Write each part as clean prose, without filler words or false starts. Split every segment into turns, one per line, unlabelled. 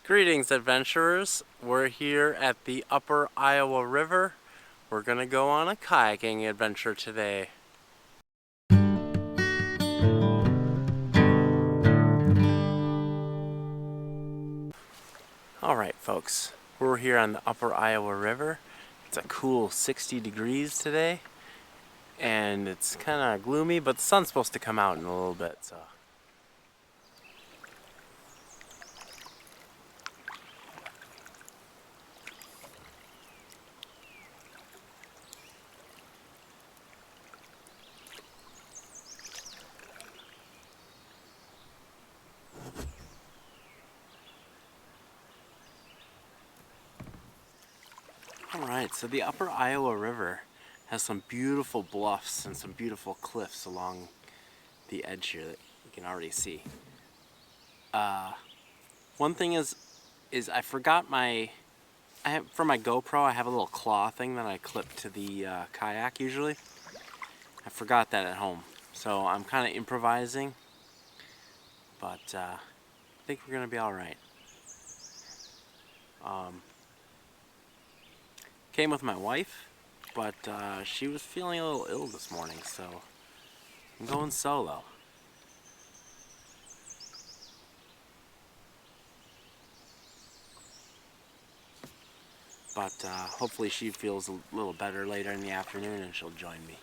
Greetings, adventurers. We're here at the Upper Iowa River. We're gonna go on a kayaking adventure today. Alright folks, we're here on the Upper Iowa River. It's a cool 60 degrees today, and it's kinda gloomy, but the sun's supposed to come out in a little bit, so. Alright, so the Upper Iowa River has some beautiful bluffs and some beautiful cliffs along the edge here that you can already see. One thing is I forgot for my GoPro I have a little claw thing that I clip to the kayak usually. I forgot that at home, so I'm kind of improvising, but I think we're gonna be alright. Came with my wife, but she was feeling a little ill this morning, so I'm going solo. But hopefully she feels a little better later in the afternoon and she'll join me.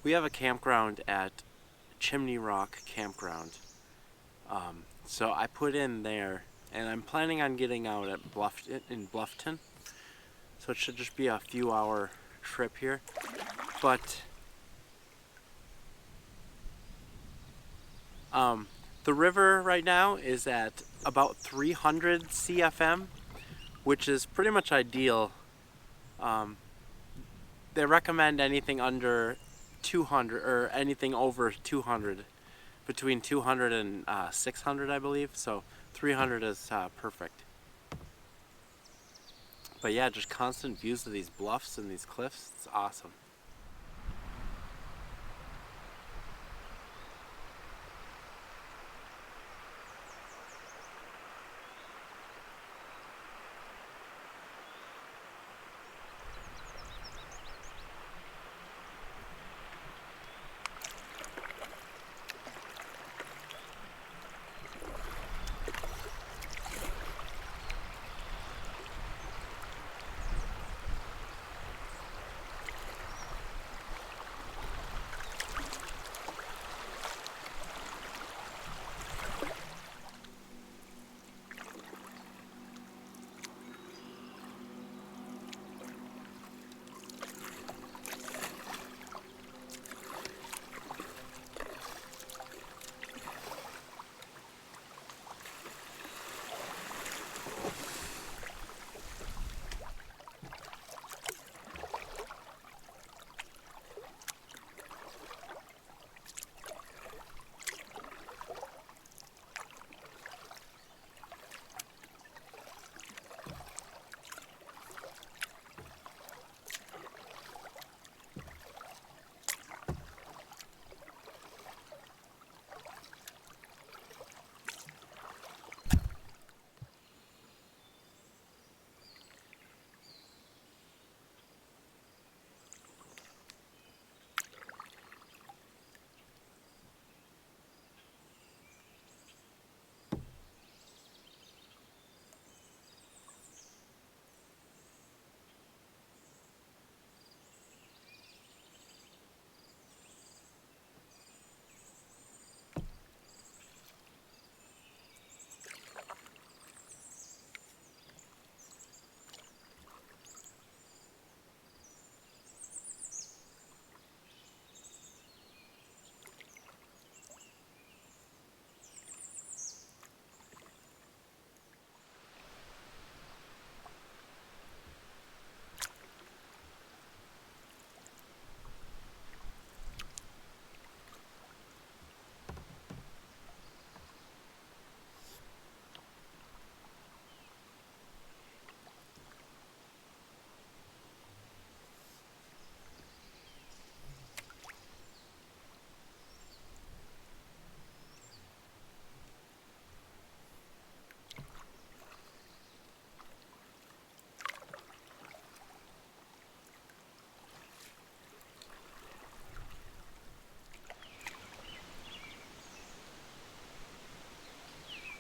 We have a campground at Chimney Rock Campground. So I put in there, and I'm planning on getting out at Bluffton. So it should just be a few hour trip here. But the river right now is at about 300 CFM, which is pretty much ideal. They recommend anything under 200 or anything over 200, between 200 and 600 I believe, so 300 is perfect. But yeah, just constant views of these bluffs and these cliffs, it's awesome.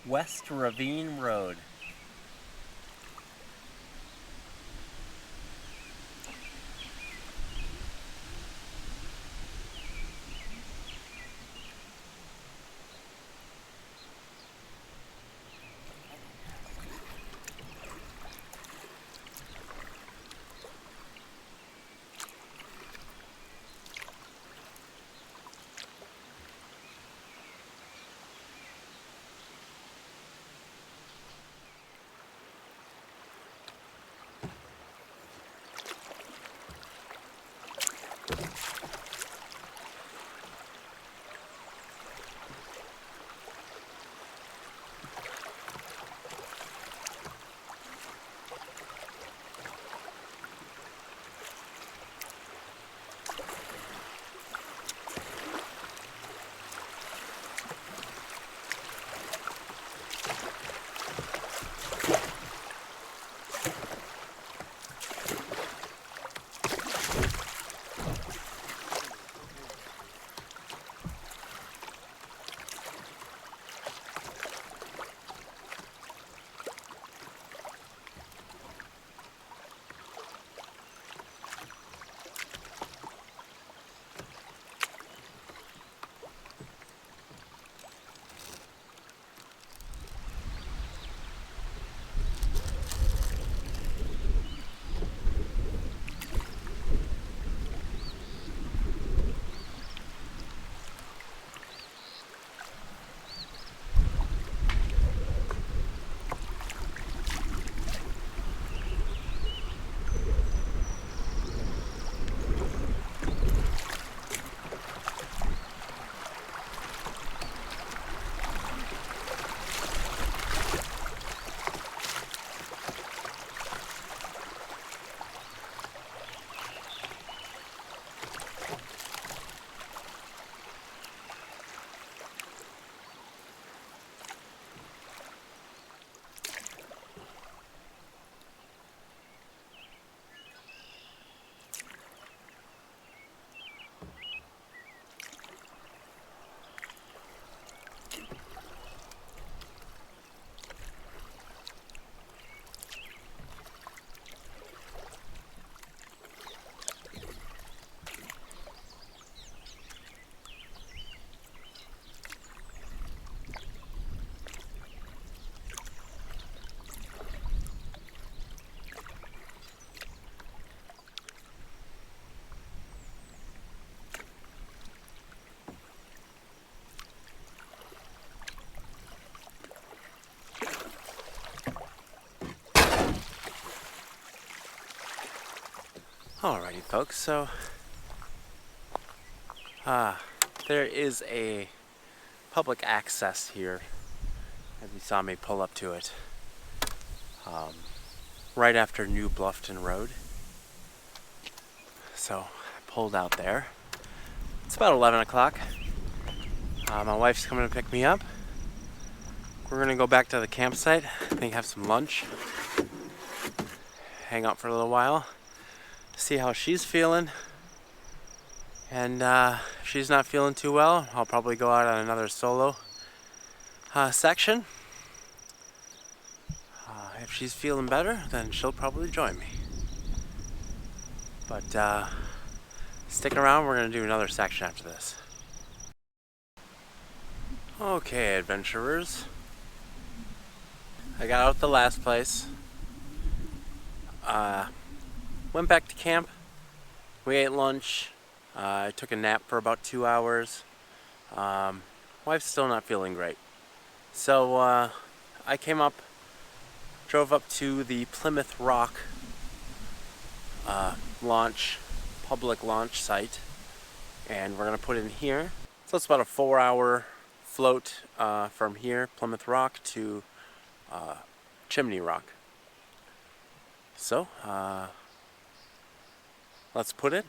West Ravine Road. Alrighty folks, so there is a public access here, as you saw me pull up to it, right after New Bluffton Road. So I pulled out there. It's about 11 o'clock. My wife's coming to pick me up. We're gonna go back to the campsite, I think have some lunch, hang out for a little while, see how she's feeling, and if she's not feeling too well, I'll probably go out on another solo section. If she's feeling better, then she'll probably join me. But stick around, we're going to do another section after this. Okay, adventurers. I got out the last place. Went back to camp. We ate lunch. I took a nap for about 2 hours. Wife's still not feeling great. So I came up, drove up to the Plymouth Rock public launch site, and we're gonna put it in here. So it's about a 4-hour float from here, Plymouth Rock, to Chimney Rock. So let's put it.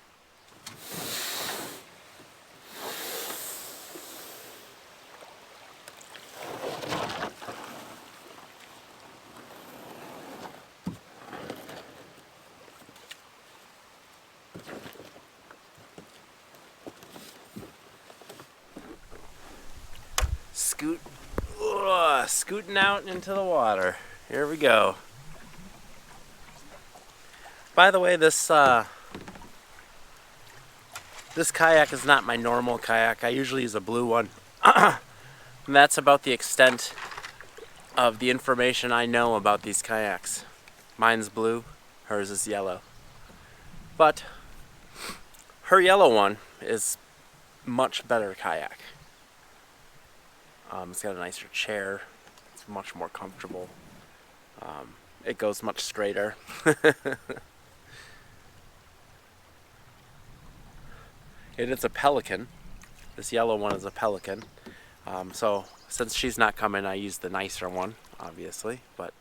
scooting out into the water. Here we go. By the way, this kayak is not my normal kayak. I usually use a blue one. And that's about the extent of the information I know about these kayaks. Mine's blue, hers is yellow. But her yellow one is much better kayak. It's got a nicer chair. It's much more comfortable. It goes much straighter. It is a Pelican. This yellow one is a Pelican. So since she's not coming, I use the nicer one, obviously. But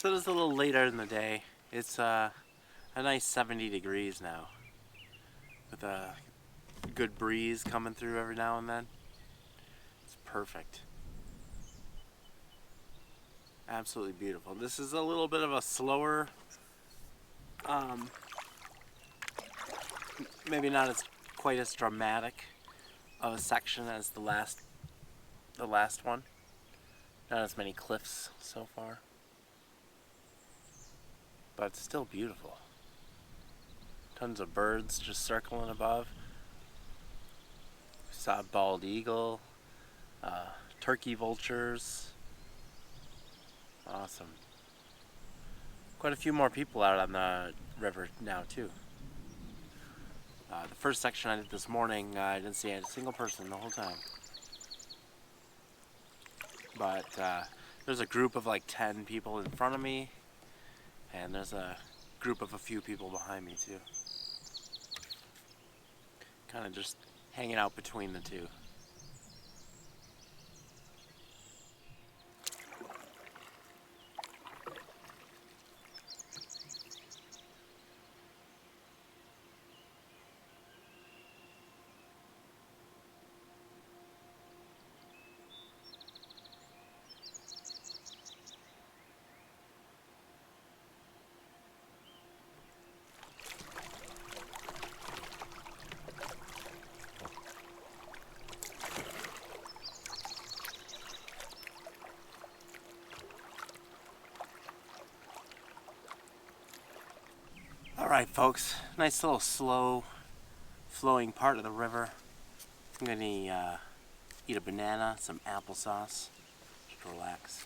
So it is a little later in the day. It's a nice 70 degrees now, with a good breeze coming through every now and then. It's perfect. Absolutely beautiful. This is a little bit of a slower, maybe not as quite as dramatic of a section as the last one. Not as many cliffs so far, but it's still beautiful. Tons of birds just circling above. We saw a bald eagle, turkey vultures. Awesome. Quite a few more people out on the river now too. The first section I did this morning, I didn't see a single person the whole time. But there's a group of like 10 people in front of me, and there's a group of a few people behind me too. Kind of just hanging out between the two. Alright folks, nice little slow flowing part of the river. I'm gonna eat a banana, some applesauce, just relax.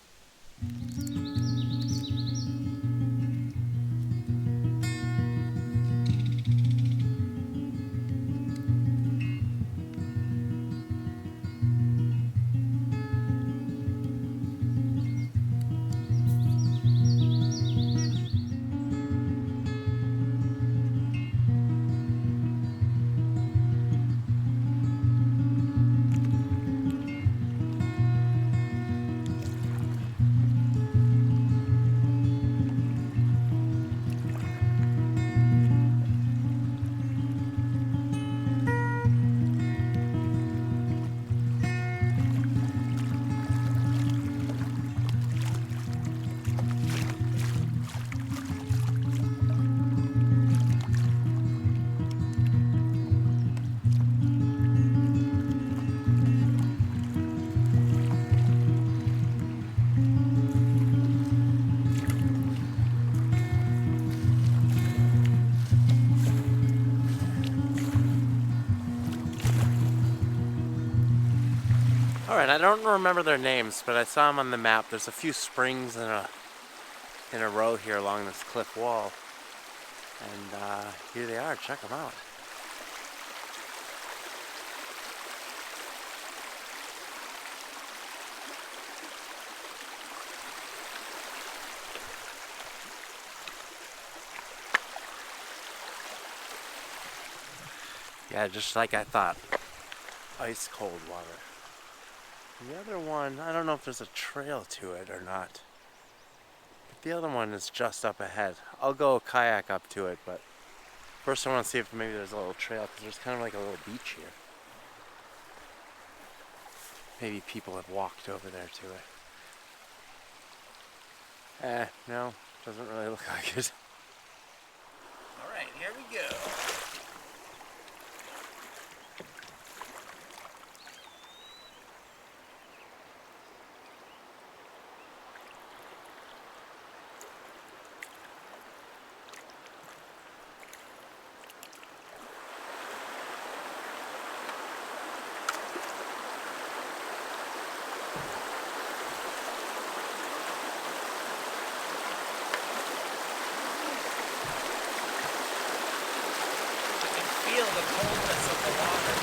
Alright, I don't remember their names, but I saw them on the map. There's a few springs in a row here along this cliff wall. And here they are, check them out. Yeah, just like I thought. Ice cold water. The other one, I don't know if there's a trail to it or not. But the other one is just up ahead. I'll go kayak up to it, but first I want to see if maybe there's a little trail, because there's kind of like a little beach here. Maybe people have walked over there to it. No, doesn't really look like it. Alright, here we go. Feel the coldness of the water.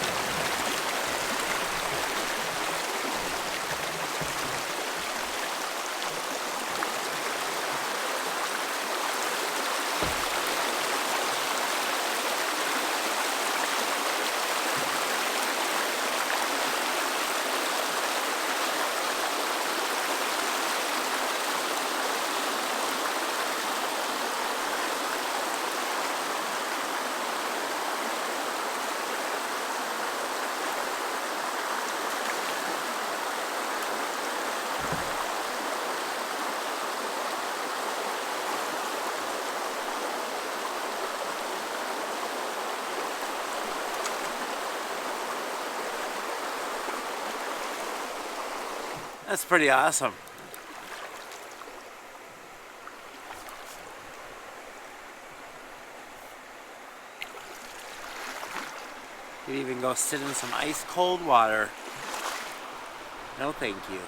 That's pretty awesome. You can even go sit in some ice cold water. No thank you.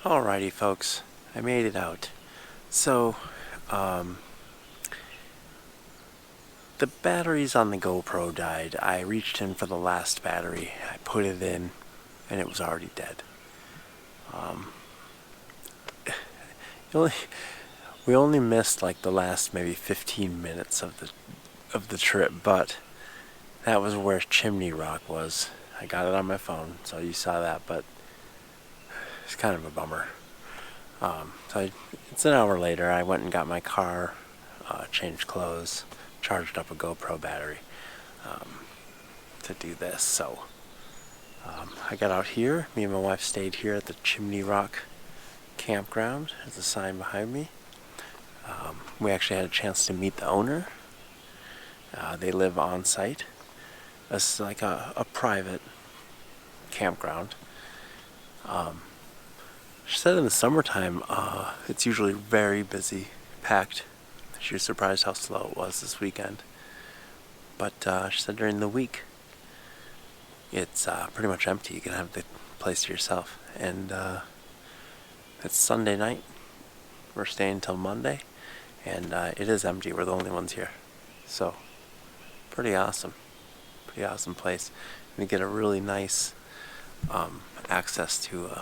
Alrighty folks, I made it out. So, the batteries on the GoPro died. I reached in for the last battery, I put it in, and it was already dead. We only missed like the last maybe 15 minutes of the trip, but that was where Chimney Rock was. I got it on my phone, so you saw that, but it's kind of a bummer. It's an hour later. I went and got my car, changed clothes, charged up a GoPro battery to do this. So I got out here. Me and my wife stayed here at the Chimney Rock campground. There's a sign behind me. We actually had a chance to meet the owner. They live on site. This is like a private campground. She said in the summertime, it's usually very busy, packed. She was surprised how slow it was this weekend. But she said during the week, it's pretty much empty. You can have the place to yourself. And it's Sunday night. We're staying till Monday. And it is empty. We're the only ones here. So, pretty awesome. Pretty awesome place. And you get a really nice access to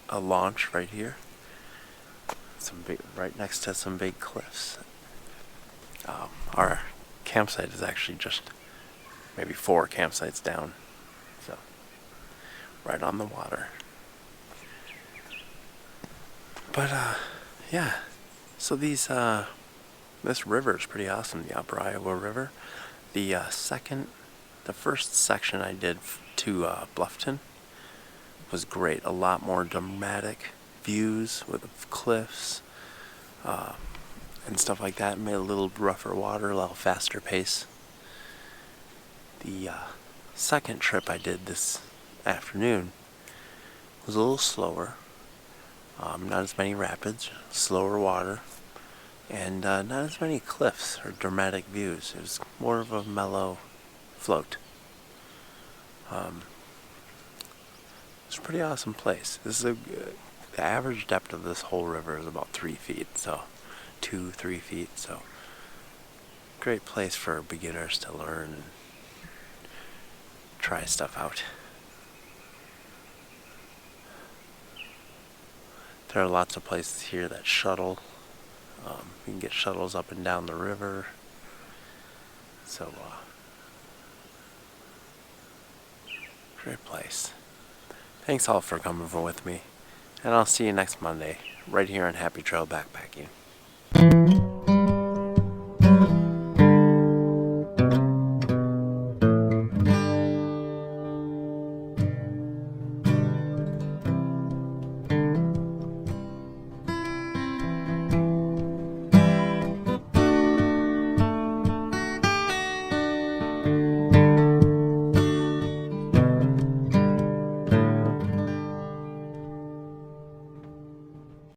a launch right here. Right next to some big cliffs. Our campsite is actually just maybe 4 campsites down. So, right on the water. But yeah. So this river is pretty awesome, the Upper Iowa River. The first section I did to Bluffton was great. A lot more dramatic views with cliffs and stuff like that. Made a little rougher water, a little faster pace. The second trip I did this afternoon was a little slower. Not as many rapids, slower water, and not as many cliffs or dramatic views. It was more of a mellow float. It's a pretty awesome place. The average depth of this whole river is about 3 feet, so 2-3 feet. So great place for beginners to learn and try stuff out. There are lots of places here that shuttle. You can get shuttles up and down the river. So, great place. Thanks all for coming with me. And I'll see you next Monday, right here on Happy Trail Backpacking.